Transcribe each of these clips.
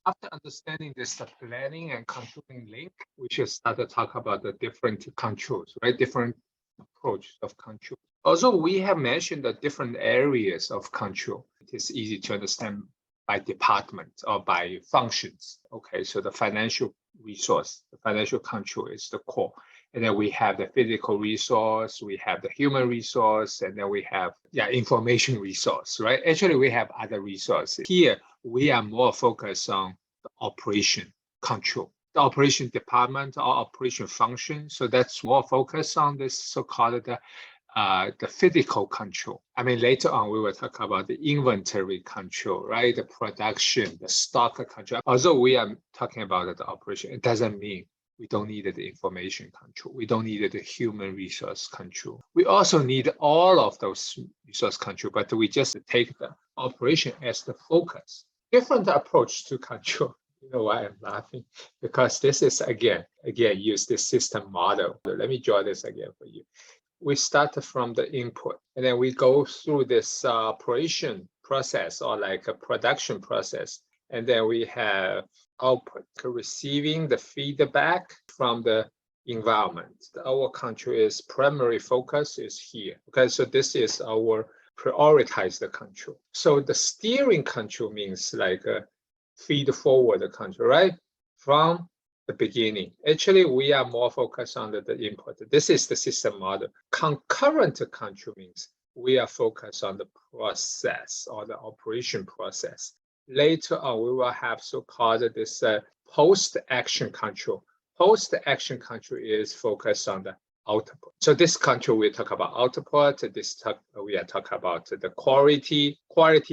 After understanding this, the planning and controlling link, we should start to talk about the different controls, right? Different approach of control. Also, we have mentioned the different areas of control. It is easy to understand by department or by functions. Okay, so the financial resource, the financial control is the core. And then we have the physical resource, we have the human resource, and then we have information resource, right? Actually, we have other resources. Here, we are more focused on the operation control, the operation department or operation function. So that's more focused on this so-called the physical control. I mean, later on, we will talk about the inventory control, right? The production, the stock control. Although we are talking about the operation, it doesn't mean we don't need the information control. We don't need the human resource control. We also need all of those resource control, but we just take the operation as the focus. Different approach to control. You know why I'm laughing? Because this is, again, use this system model. Let me draw this again for you. We start from the input, and then we go through this operation process or like a production process. And then we have output, receiving the feedback from the environment. Our control is primary focus is here. Okay, so this is our prioritized control. So the steering control means like a feed forward control, right? From the beginning. Actually, we are more focused on the input. This is the system model. Concurrent control means we are focused on the process or the operation process. Later on, we will have so-called this post-action control. Post-action control is focused on the output. So this control, we talk about output. We are talking about the quality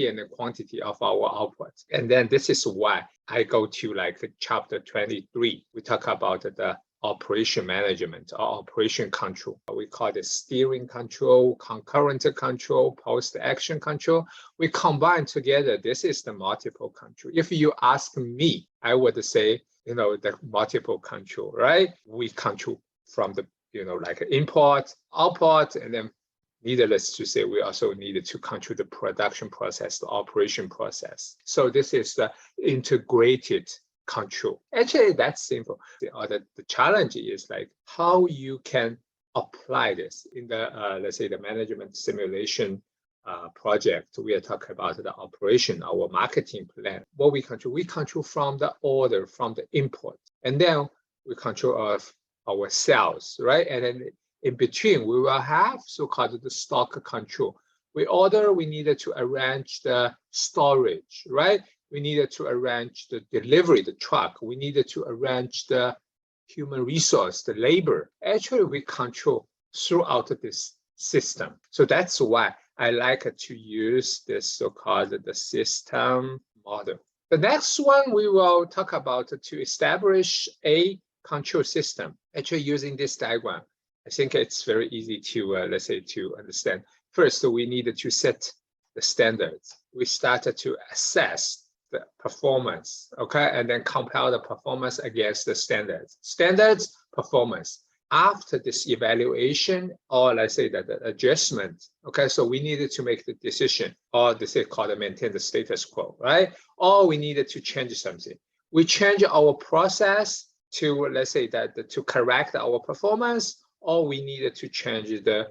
and the quantity of our output. And then this is why I go to like chapter 23. We talk about the operation management or operation control. We call it steering control, concurrent control, post-action control. We combine together. This is the multiple control. If you ask me, I would say, the multiple control, right? We control from the, like import, output, and then needless to say, we also needed to control the production process, the operation process. So this is the integrated control. Actually, that's simple. The challenge is like how you can apply this in the, let's say, the management simulation project. We are talking about the operation, our marketing plan. What we control from the order, from the input, and then we control of our sales, right? And then in between, we will have so-called the stock control. We needed to arrange the storage, right? We needed to arrange the delivery, the truck. We needed to arrange the human resource, the labor. Actually, we control throughout this system. So that's why I like to use this so-called the system model. The next one we will talk about to establish a control system. Actually, using this diagram, I think it's very easy to, let's say, to understand. First, we needed to set the standards. We started to assess the performance, okay, and then compare the performance against the standards. Standards, performance. After this evaluation, or let's say that the adjustment, okay, so we needed to make the decision, or they say called maintain the status quo, right? Or we needed to change something. We change our process to, let's say that to correct our performance, or we needed to change the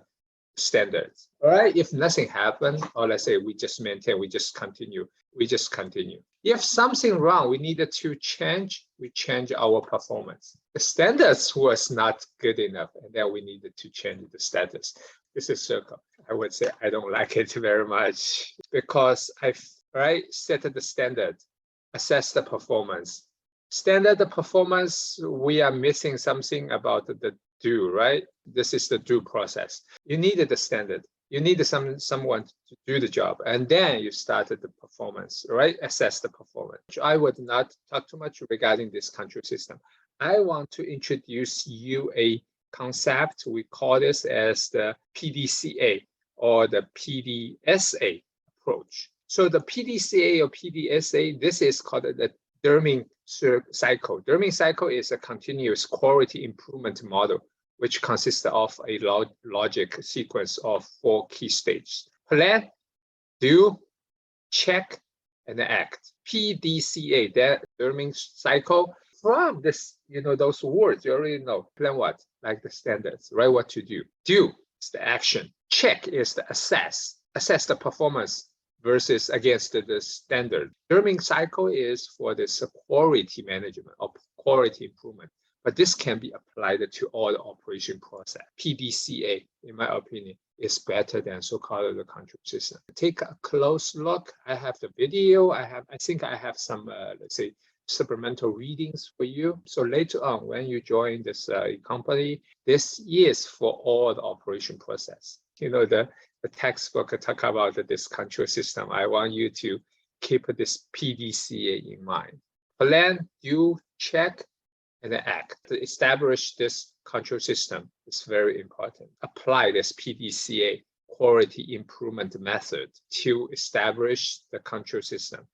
standards. All right, if nothing happened, or let's say we just maintain, we just continue. If something wrong, we needed to change, we change our performance. The standards was not good enough, and then we needed to change the status. This is circle. I would say I don't like it very much because I set the standard, assess the performance. Standard performance, we are missing something about the do, right? This is the do process. You needed the standard. You need someone to do the job, and then you started the performance, right? Assess the performance. I would not talk too much regarding this control system. I want to introduce you a concept. We call this as the PDCA or the PDSA approach. So the PDCA or PDSA, this is called the Deming cycle. Deming cycle is a continuous quality improvement model, which consists of a logic sequence of 4 key stages: plan, do, check, and act. PDCA, that learning cycle. From this, those words, you already know. Plan what? Like the standards, right? What to do. Do is the action. Check is the assess. Assess the performance versus against the standard. Learning cycle is for this quality management or quality improvement. But this can be applied to all the operation process. PDCA, in my opinion, is better than so-called the control system. Take a close look. I have the video. I think I have some, let's say, supplemental readings for you. So later on, when you join this company, this is for all the operation process. The textbook talk about this control system. I want you to keep this PDCA in mind. Plan, do, check, and act. To establish this control system is very important. Apply this PDCA quality improvement method to establish the control system.